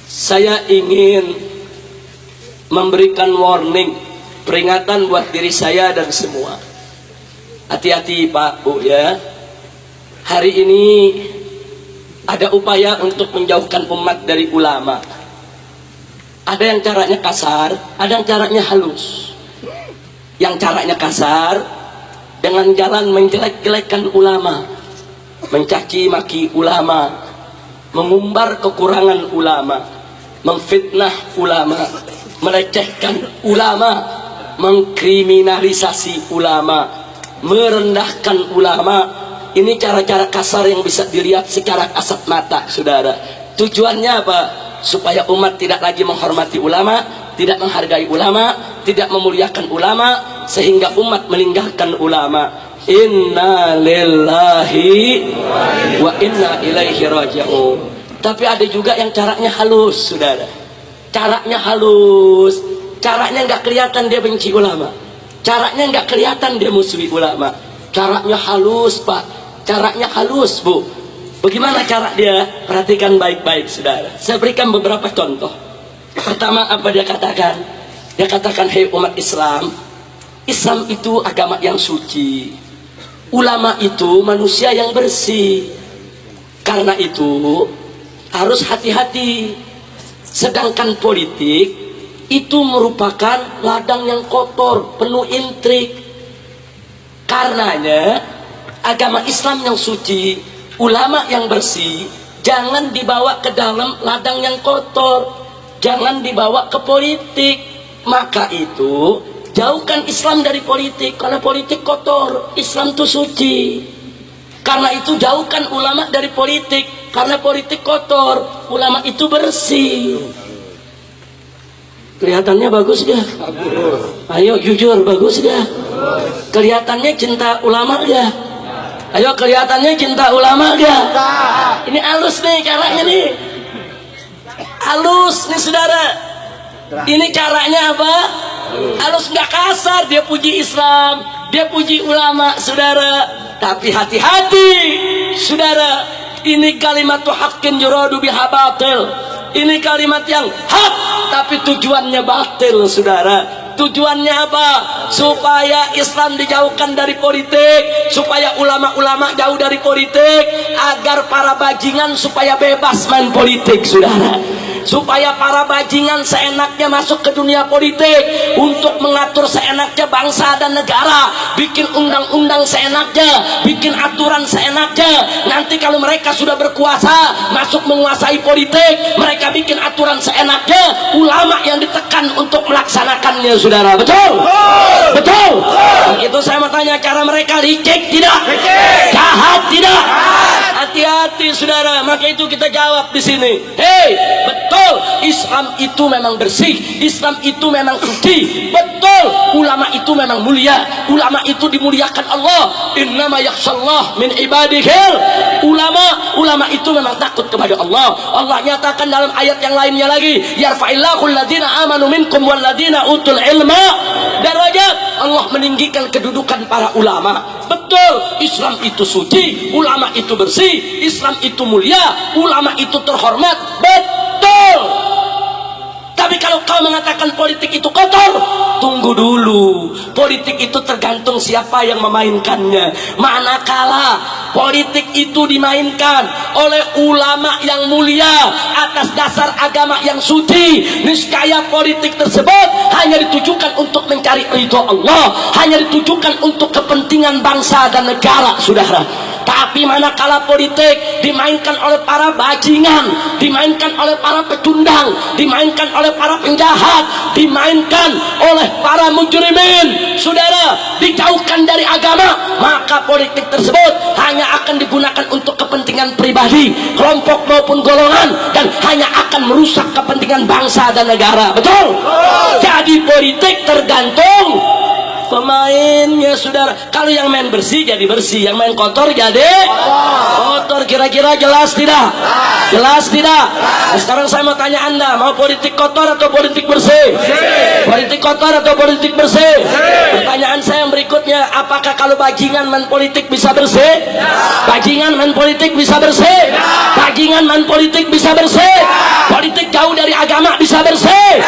Saya ingin memberikan warning, peringatan buat diri saya dan semua. Hati-hati Pak Bu ya. Hari ini ada upaya untuk menjauhkan umat dari ulama. Ada yang caranya kasar, ada yang caranya halus. Yang caranya kasar dengan jalan menjelek-jelekan ulama, mencaci maki ulama, mengumbar kekurangan ulama, memfitnah ulama, melecehkan ulama, mengkriminalisasi ulama, merendahkan ulama. Ini cara-cara kasar yang bisa dilihat secara kasat mata, saudara. Tujuannya apa? Supaya umat tidak lagi menghormati ulama, tidak menghargai ulama, tidak memuliakan ulama, sehingga umat meninggalkan ulama. Inna lillahi wa inna ilaihi raji'un. Tapi ada juga yang caranya halus, saudara. Caranya halus, caranya nggak kelihatan dia benci ulama, caranya nggak kelihatan dia musuhi ulama. Caranya halus Pak, caranya halus Bu. Bagaimana cara dia? Perhatikan baik-baik saudara. Saya berikan beberapa contoh. Pertama, apa dia katakan? Dia katakan, hei umat Islam, Islam itu agama yang suci, ulama itu manusia yang bersih. Karena itu harus hati-hati. Sedangkan politik itu merupakan ladang yang kotor, penuh intrik. Karenanya agama Islam yang suci, ulama yang bersih, jangan dibawa ke dalam ladang yang kotor, jangan dibawa ke politik. Maka itu jauhkan Islam dari politik, karena politik kotor, Islam itu suci. Karena itu jauhkan ulama dari politik, karena politik kotor, ulama itu bersih. Kelihatannya bagus gak? Ayo jujur, bagus gak? Kelihatannya cinta ulama gak? Ayo kelihatannya cinta ulama gak? Ini halus nih caranya nih, halus nih saudara. Ini caranya apa? Halus, nggak kasar. Dia puji Islam, dia puji ulama, saudara. Tapi hati-hati, saudara. Ini kalimat haqqin yuradu biha batil. Ini kalimat yang hak, tapi tujuannya batil, saudara. Tujuannya apa? Supaya Islam dijauhkan dari politik, supaya ulama-ulama jauh dari politik, agar para bajingan supaya bebas main politik, saudara. Supaya para bajingan seenaknya masuk ke dunia politik untuk mengatur seenaknya bangsa dan negara, bikin undang-undang seenaknya, bikin aturan seenaknya. Nanti kalau mereka sudah berkuasa, masuk menguasai politik, mereka bikin aturan seenaknya, ulama yang ditekan untuk melaksanakannya, saudara. Betul? Betul? Itu saya mau tanya, cara mereka licik tidak? Jahat tidak? Hati-hati saudara. Maka itu kita jawab di sini. Hei, betul, Islam itu memang bersih, Islam itu memang suci. Betul, ulama itu memang mulia, ulama itu dimuliakan Allah. Innama yakhshallah min ibadihil ulama. Ulama itu memang takut kepada Allah. Allah nyatakan dalam ayat yang lainnya lagi, yarfa'illahu alladhina amanu minkum walladhina utul ilma darajat. Allah meninggikan kedudukan para ulama. Betul, Islam itu suci, ulama itu bersih, Islam itu mulia, ulama itu terhormat. Betul. Tapi kalau kau mengatakan politik itu kotor, tunggu dulu. Politik itu tergantung siapa yang memainkannya. Manakala politik itu dimainkan oleh ulama yang mulia atas dasar agama yang suci, niscaya politik tersebut hanya ditujukan untuk mencari ridho Allah, hanya ditujukan untuk kepentingan bangsa dan negara, saudara. Tapi manakala politik dimainkan oleh para bajingan, dimainkan oleh para pecundang, dimainkan oleh para penjahat, dimainkan oleh para mujrimin, saudara, dijauhkan dari agama, maka politik tersebut hanya akan digunakan untuk kepentingan pribadi, kelompok maupun golongan, dan hanya akan merusak kepentingan bangsa dan negara. Betul? Jadi politik tergantung pemainnya saudara. Kalau yang main bersih jadi bersih, yang main kotor jadi kotor. Kira-kira jelas tidak? Jelas tidak? Nah, sekarang saya mau tanya Anda, mau politik kotor atau politik bersih? Politik kotor atau politik bersih? Pertanyaan saya yang berikutnya, apakah kalau bajingan main politik bisa bersih? Bajingan main politik bisa bersih? Bajingan main politik bisa bersih? Politik jauh dari agama bisa bersih?